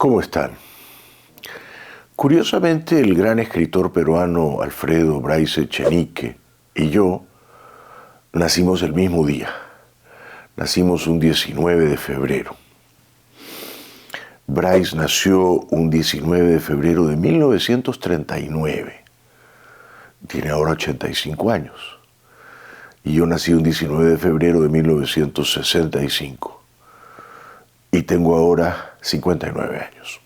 ¿Cómo están? Curiosamente, el gran escritor peruano Alfredo Bryce Echenique y yo nacimos el mismo día. Nacimos un 19 de febrero. Bryce nació un 19 de febrero de 1939. Tiene ahora 85 años. Y yo nací un 19 de febrero de 1965. Y tengo ahora 59 años.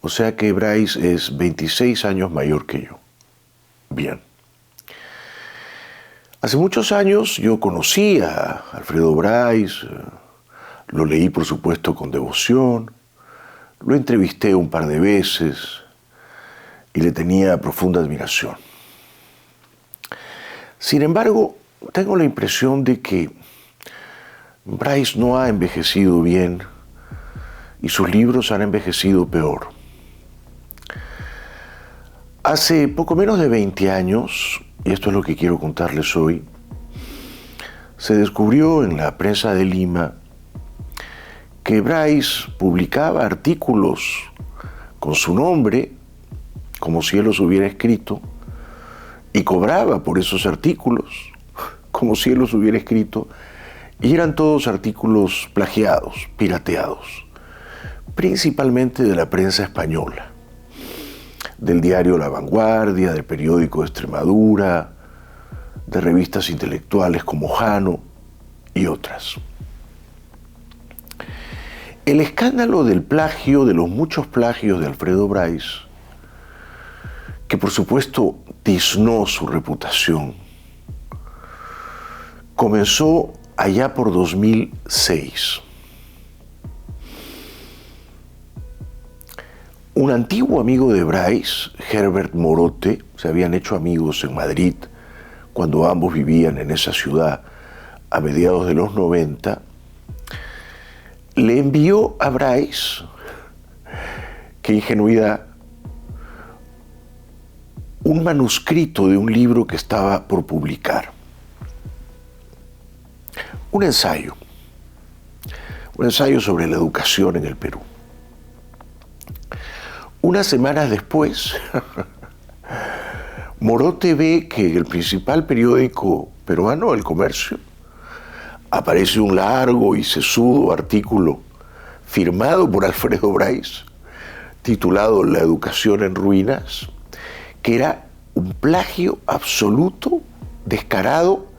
O sea que Bryce es 26 años mayor que yo. Bien. Hace muchos años yo conocí a Alfredo Bryce, lo leí por supuesto con devoción, lo entrevisté un par de veces y le tenía profunda admiración. Sin embargo, tengo la impresión de que Bryce no ha envejecido bien y sus libros han envejecido peor. Hace poco menos de 20 años, y esto es lo que quiero contarles hoy, se descubrió en la prensa de Lima que Bryce publicaba artículos con su nombre, como si él los hubiera escrito, y cobraba por esos artículos, como si él los hubiera escrito, y eran todos artículos plagiados, pirateados, principalmente de la prensa española, del diario La Vanguardia, del periódico Extremadura, de revistas intelectuales como Jano y otras. El escándalo del plagio, de los muchos plagios de Alfredo Bryce, que por supuesto tiznó su reputación, comenzó allá por 2006. Un antiguo amigo de Bryce, Herbert Morote, se habían hecho amigos en Madrid cuando ambos vivían en esa ciudad a mediados de los 90, le envió a Bryce, qué ingenuidad, un manuscrito de un libro que estaba por publicar. Un ensayo sobre la educación en el Perú. Unas semanas después, Morote ve que en el principal periódico peruano, El Comercio, aparece un largo y sesudo artículo firmado por Alfredo Bryce, titulado La educación en ruinas, que era un plagio absoluto, descarado,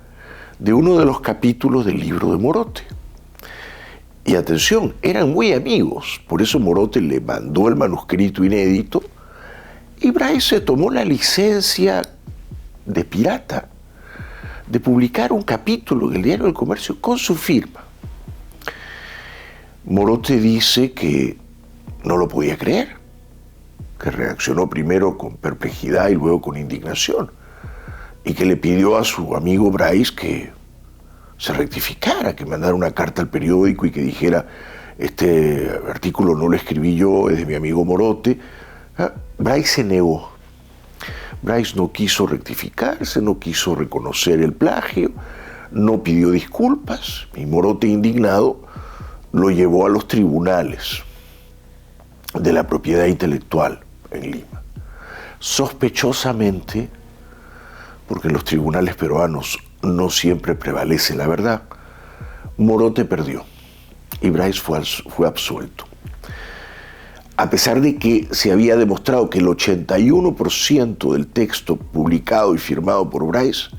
de uno de los capítulos del libro de Morote. Y atención, eran muy amigos, por eso Morote le mandó el manuscrito inédito y Bryce se tomó la licencia de pirata de publicar un capítulo del diario El Comercio con su firma. Morote dice que no lo podía creer, que reaccionó primero con perplejidad y luego con indignación, y que le pidió a su amigo Bryce que se rectificara, que mandara una carta al periódico y que dijera: este artículo no lo escribí yo, es de mi amigo Morote. Bryce se negó. Bryce no quiso rectificarse, no quiso reconocer el plagio, no pidió disculpas, y Morote, indignado, lo llevó a los tribunales de la propiedad intelectual en Lima. Sospechosamente, porque en los tribunales peruanos no siempre prevalece la verdad, Morote perdió y Bryce fue absuelto. A pesar de que se había demostrado que el 81% del texto publicado y firmado por Bryce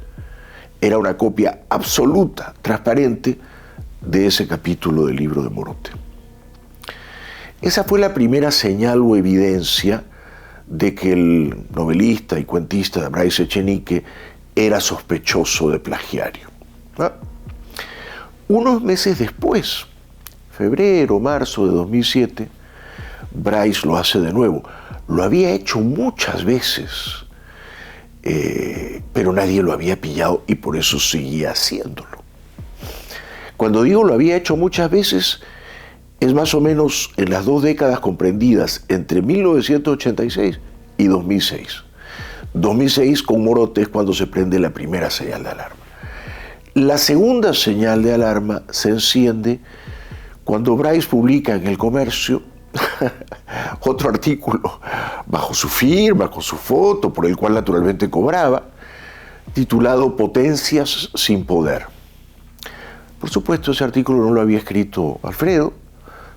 era una copia absoluta, transparente, de ese capítulo del libro de Morote. Esa fue la primera señal o evidencia de que el novelista y cuentista Bryce Echenique era sospechoso de plagiario. Unos meses después, febrero, marzo de 2007, Bryce lo hace de nuevo. Lo había hecho muchas veces, pero nadie lo había pillado y por eso seguía haciéndolo. Cuando digo lo había hecho muchas veces, es más o menos en las 2 décadas comprendidas entre 1986 y 2006. 2006 con Morote es cuando se prende la primera señal de alarma. La segunda señal de alarma se enciende cuando Bryce publica en El Comercio otro artículo bajo su firma, con su foto, por el cual naturalmente cobraba, titulado Potencias sin poder. Por supuesto, ese artículo no lo había escrito Alfredo,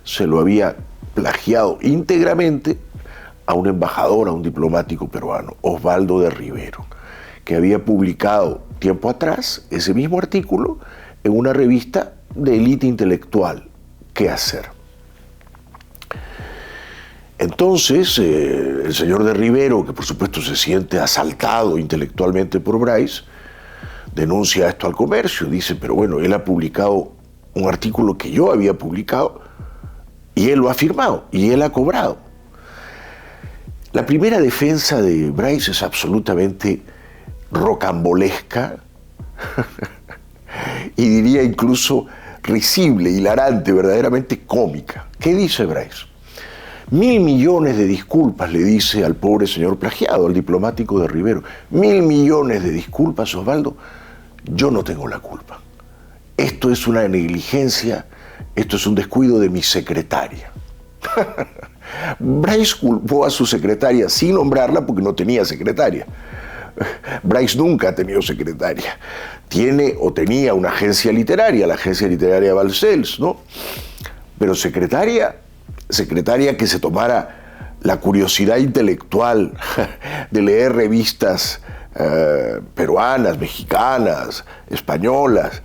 se lo había plagiado íntegramente a un embajador, a un diplomático peruano, Osvaldo de Rivero, que había publicado tiempo atrás ese mismo artículo en una revista de élite intelectual, ¿Qué hacer? Entonces, el señor de Rivero, que por supuesto se siente asaltado intelectualmente por Bryce, denuncia esto al Comercio, dice, pero bueno, él ha publicado un artículo que yo había publicado y él lo ha firmado y él ha cobrado. La primera defensa de Bryce es absolutamente rocambolesca y diría incluso risible, hilarante, verdaderamente cómica. ¿Qué dice Bryce? 1.000 millones de disculpas, le dice al pobre señor plagiado, al diplomático de Rivero. 1.000 millones de disculpas, Osvaldo, yo no tengo la culpa. Esto es una negligencia, esto es un descuido de mi secretaria. Bryce culpó a su secretaria sin nombrarla porque no tenía secretaria. Bryce nunca ha tenido secretaria. Tiene o tenía una agencia literaria, la agencia literaria Balcells, ¿no? Pero secretaria que se tomara la curiosidad intelectual de leer revistas peruanas, mexicanas, españolas,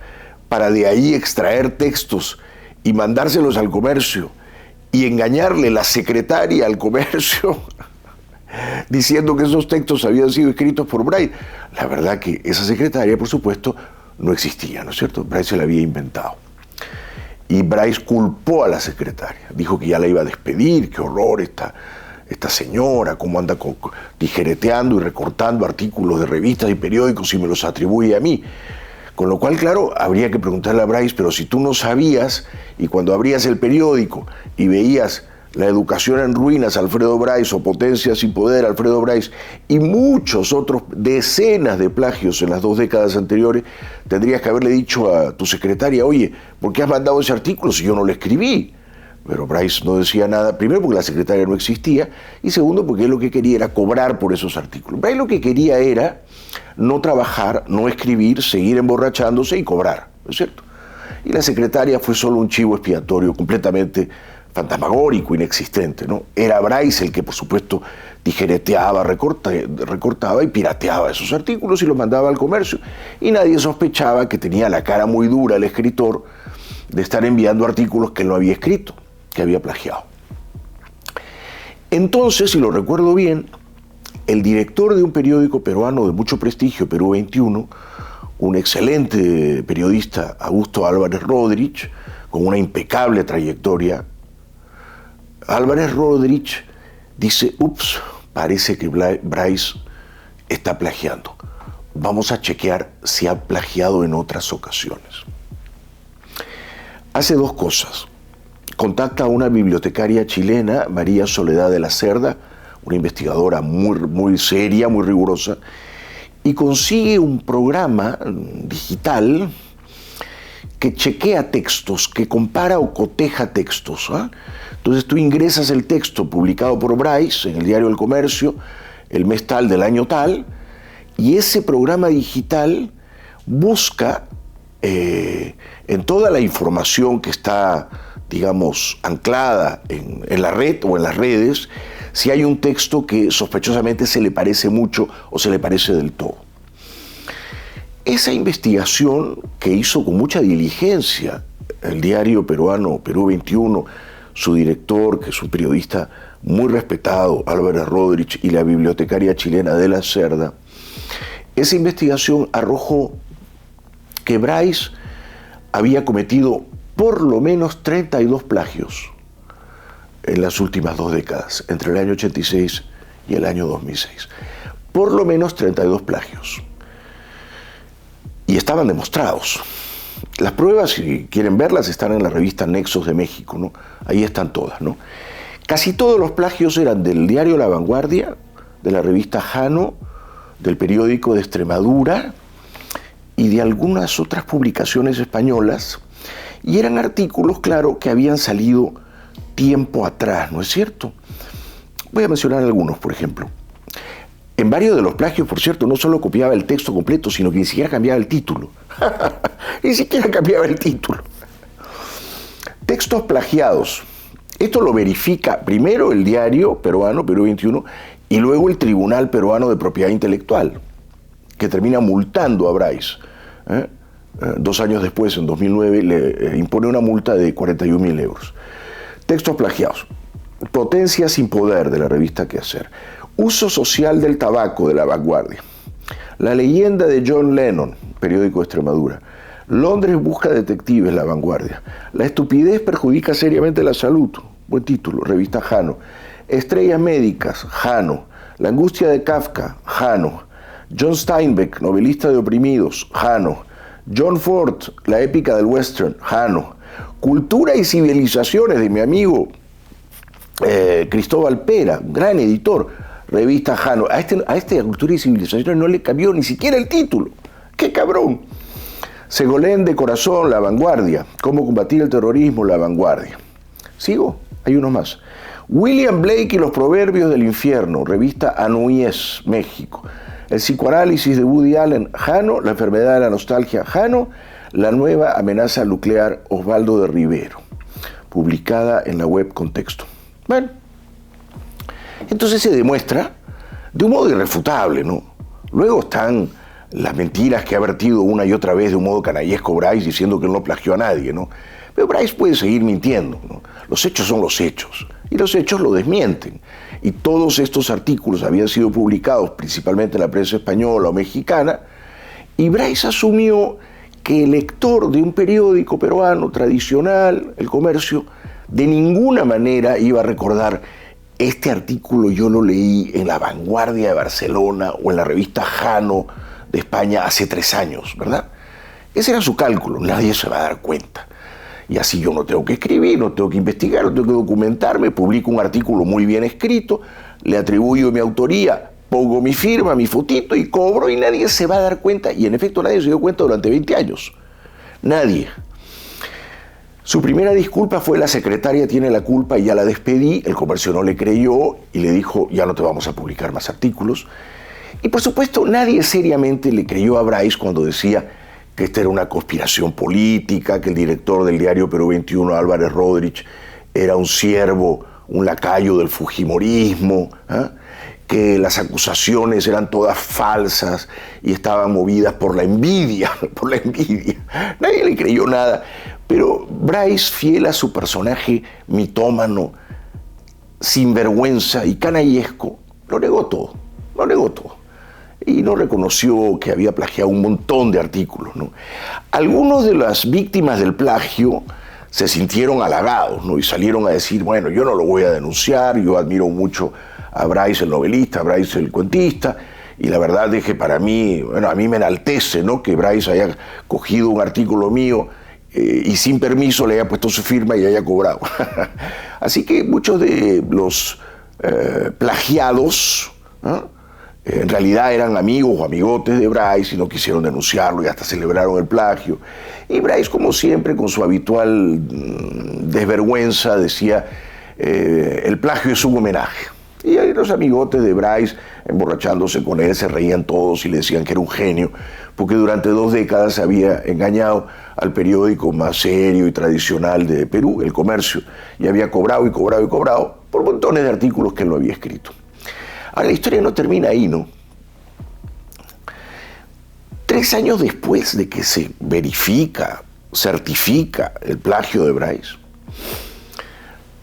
para de ahí extraer textos y mandárselos al Comercio y engañarle la secretaria al Comercio diciendo que esos textos habían sido escritos por Bryce. La verdad que esa secretaria, por supuesto, no existía, ¿no es cierto? Bryce se la había inventado. Y Bryce culpó a la secretaria, dijo que ya la iba a despedir, qué horror esta señora, cómo anda tijereteando y recortando artículos de revistas y periódicos y me los atribuye a mí. Con lo cual, claro, habría que preguntarle a Bryce, pero si tú no sabías y cuando abrías el periódico y veías La educación en ruinas, Alfredo Bryce, o Potencias sin poder, Alfredo Bryce, y muchos otros, decenas de plagios en las 2 décadas anteriores, tendrías que haberle dicho a tu secretaria, oye, ¿por qué has mandado ese artículo si yo no lo escribí? Pero Bryce no decía nada, primero porque la secretaria no existía, y segundo porque él lo que quería era cobrar por esos artículos. Bryce lo que quería era no trabajar, no escribir, seguir emborrachándose y cobrar, ¿no es cierto? Y la secretaria fue solo un chivo expiatorio completamente fantasmagórico, inexistente, ¿no? Era Bryce el que, por supuesto, tijereteaba, recortaba y pirateaba esos artículos y los mandaba al Comercio. Y nadie sospechaba que tenía la cara muy dura el escritor de estar enviando artículos que él no había escrito, que había plagiado. Entonces, si lo recuerdo bien, el director de un periódico peruano de mucho prestigio, Perú 21, un excelente periodista, Augusto Álvarez Rodríguez, con una impecable trayectoria, Álvarez Rodríguez dice, ups, parece que Bryce está plagiando. Vamos a chequear si ha plagiado en otras ocasiones. Hace 2 cosas. Contacta a una bibliotecaria chilena, María Soledad de la Cerda, una investigadora muy seria, muy rigurosa, y consigue un programa digital que chequea textos, que compara o coteja textos, ¿eh? Entonces tú ingresas el texto publicado por Bryce en el diario El Comercio, el mes tal del año tal, y ese programa digital busca en toda la información que está, digamos, anclada en la red o en las redes, si hay un texto que sospechosamente se le parece mucho o se le parece del todo. Esa investigación que hizo con mucha diligencia el diario peruano Perú 21, su director, que es un periodista muy respetado, Álvarez Rodríguez, y la bibliotecaria chilena de la Cerda, esa investigación arrojó que Bryce había cometido por lo menos 32 plagios en las últimas 2 décadas, entre el año 86 y el año 2006. Por lo menos 32 plagios. Y estaban demostrados. Las pruebas, si quieren verlas, están en la revista Nexos de México, ¿no? Ahí están todas, ¿no? Casi todos los plagios eran del diario La Vanguardia, de la revista Jano, del periódico de Extremadura y de algunas otras publicaciones españolas, Y eran artículos, claro, que habían salido tiempo atrás, ¿no es cierto? Voy a mencionar algunos, por ejemplo. En varios de los plagios, por cierto, no solo copiaba el texto completo, sino que ni siquiera cambiaba el título. Ni siquiera cambiaba el título. Textos plagiados. Esto lo verifica primero el diario peruano, Perú 21, y luego el Tribunal Peruano de Propiedad Intelectual, que termina multando a Bryce. 2 años después, en 2009, le impone una multa de 41.000 euros. Textos plagiados. Potencia sin poder, de la revista Qué Hacer. Uso social del tabaco, de La Vanguardia. La leyenda de John Lennon, periódico de Extremadura. Londres busca detectives, La Vanguardia. La estupidez perjudica seriamente la salud, buen título, revista Jano. Estrellas médicas, Jano. La angustia de Kafka, Jano. John Steinbeck, novelista de oprimidos, Jano. John Ford, la épica del western, Jano. Cultura y civilizaciones, de mi amigo Cristóbal Pera, gran editor, revista Jano. A este Cultura y Civilizaciones no le cambió ni siquiera el título. ¡Qué cabrón! Segolén de Corazón, La Vanguardia. Cómo combatir el terrorismo, La Vanguardia. ¿Sigo? Hay uno más. William Blake y los proverbios del infierno, revista Anuíes, México. El psicoanálisis de Woody Allen, Jano. La enfermedad de la nostalgia, Jano. La nueva amenaza nuclear, Osvaldo de Rivero, publicada en la web Contexto. Bueno, entonces se demuestra de un modo irrefutable, ¿no? Luego están las mentiras que ha vertido una y otra vez de un modo canallesco Bryce, diciendo que él no plagió a nadie, ¿no? Pero Bryce puede seguir mintiendo, ¿no? Los hechos son los hechos, y los hechos lo desmienten. Y todos estos artículos habían sido publicados principalmente en la prensa española o mexicana, y Bryce asumió que el lector de un periódico peruano tradicional, El Comercio, de ninguna manera iba a recordar: este artículo yo lo leí en La Vanguardia de Barcelona o en la revista Jano de España hace 3 años, ¿verdad? Ese era su cálculo, nadie se va a dar cuenta. Y así yo no tengo que escribir, no tengo que investigar, no tengo que documentarme, publico un artículo muy bien escrito, le atribuyo mi autoría, pongo mi firma, mi fotito y cobro, y nadie se va a dar cuenta. Y en efecto nadie se dio cuenta durante 20 años. Nadie. Su primera disculpa fue: la secretaria tiene la culpa y ya la despedí. El Comercio no le creyó y le dijo: ya no te vamos a publicar más artículos. Y por supuesto nadie seriamente le creyó a Bryce cuando decía que esta era una conspiración política, que el director del diario Perú 21, Álvarez Rodríguez, era un siervo, un lacayo del fujimorismo, que las acusaciones eran todas falsas y estaban movidas por la envidia, por la envidia. Nadie le creyó nada. Pero Bryce, fiel a su personaje mitómano, sinvergüenza y canallesco, lo negó todo, y no reconoció que había plagiado un montón de artículos, ¿no? Algunos de las víctimas del plagio se sintieron halagados, ¿no? Y salieron a decir: bueno, yo no lo voy a denunciar, yo admiro mucho a Bryce el novelista, a Bryce el cuentista, y la verdad es que para mí, bueno, a mí me enaltece, ¿no?, que Bryce haya cogido un artículo mío y sin permiso le haya puesto su firma y haya cobrado. Así que muchos de los plagiados, ¿no?, en realidad eran amigos o amigotes de Bryce y no quisieron denunciarlo y hasta celebraron el plagio. Y Bryce, como siempre, con su habitual desvergüenza, decía: el plagio es un homenaje. Y ahí los amigotes de Bryce, emborrachándose con él, se reían todos y le decían que era un genio, porque durante 2 décadas había engañado al periódico más serio y tradicional de Perú, El Comercio, y había cobrado y cobrado y cobrado por montones de artículos que él no había escrito. Ahora, la historia no termina ahí, ¿no? 3 años después de que se certifica el plagio de Bryce,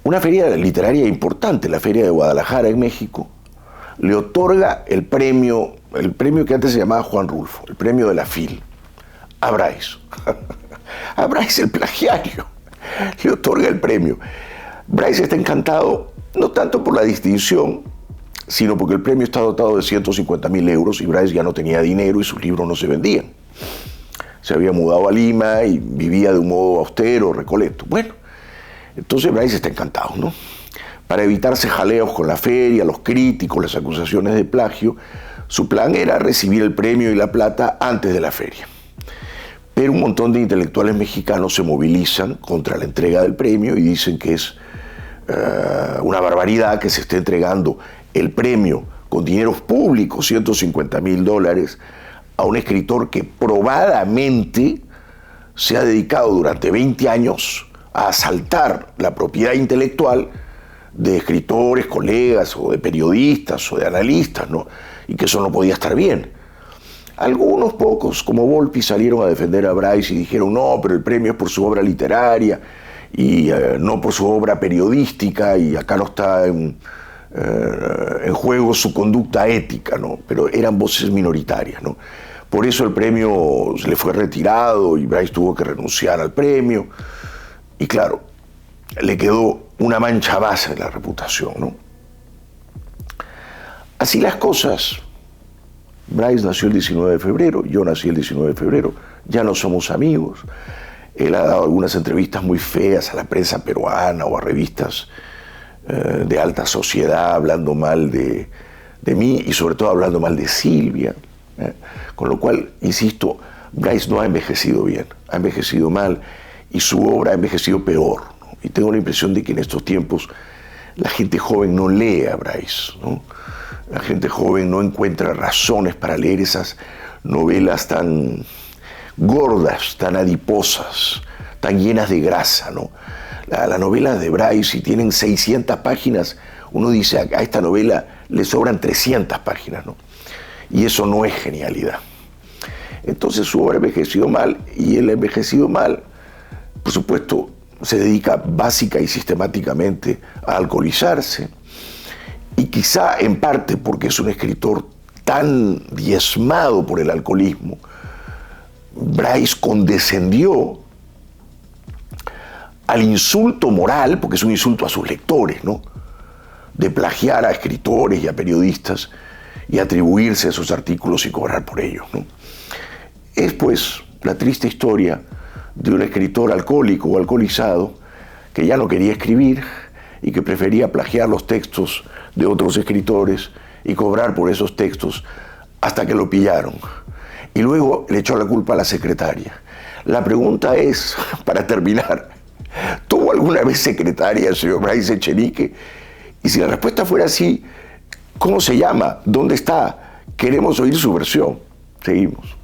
una feria literaria importante, la Feria de Guadalajara en México, le otorga el premio que antes se llamaba Juan Rulfo, el premio de la FIL, a Bryce. A Bryce, el plagiario, le otorga el premio. Bryce está encantado, no tanto por la distinción, sino porque el premio está dotado de 150.000 euros y Bryce ya no tenía dinero y sus libros no se vendían. Se había mudado a Lima y vivía de un modo austero, recoleto. Bueno, entonces Bryce está encantado, ¿no? Para evitarse jaleos con la feria, los críticos, las acusaciones de plagio, su plan era recibir el premio y la plata antes de la feria. Pero un montón de intelectuales mexicanos se movilizan contra la entrega del premio y dicen que es una barbaridad que se esté entregando el premio con dineros públicos, $150,000, a un escritor que probadamente se ha dedicado durante 20 años a asaltar la propiedad intelectual de escritores, colegas, o de periodistas, o de analistas, ¿no? Y que eso no podía estar bien. Algunos pocos, como Volpi, salieron a defender a Bryce y dijeron, no, pero el premio es por su obra literaria y no por su obra periodística, y acá no está en juego su conducta ética, ¿no? Pero eran voces minoritarias, ¿no? Por eso el premio se le fue retirado y Bryce tuvo que renunciar al premio. Y claro, le quedó una mancha más en la reputación, ¿no? Así las cosas. Bryce nació el 19 de febrero, yo nací el 19 de febrero, ya no somos amigos. Él ha dado algunas entrevistas muy feas a la prensa peruana o a revistas de alta sociedad, hablando mal de mí y sobre todo hablando mal de Silvia. Con lo cual, insisto, Bryce no ha envejecido bien, ha envejecido mal y su obra ha envejecido peor, ¿no? Y tengo la impresión de que en estos tiempos la gente joven no lee a Bryce, ¿no? La gente joven no encuentra razones para leer esas novelas tan gordas, tan adiposas, tan llenas de grasa, ¿no? La novela de Bryce, si tienen 600 páginas, uno dice, a esta novela le sobran 300 páginas, ¿no? Y eso no es genialidad. Entonces su obra ha envejecido mal, y él ha envejecido mal, por supuesto, se dedica básica y sistemáticamente a alcoholizarse, y quizá en parte porque es un escritor tan diezmado por el alcoholismo, Bryce condescendió al insulto moral, porque es un insulto a sus lectores, ¿no?, de plagiar a escritores y a periodistas y atribuirse esos artículos y cobrar por ellos, ¿no? Es pues la triste historia de un escritor alcohólico o alcoholizado que ya no quería escribir y que prefería plagiar los textos de otros escritores y cobrar por esos textos hasta que lo pillaron. Y luego le echó la culpa a la secretaria. La pregunta es, para terminar, ¿tuvo alguna vez secretaria el señor Bryce Echenique? Y si la respuesta fuera sí, ¿cómo se llama? ¿Dónde está? Queremos oír su versión. Seguimos.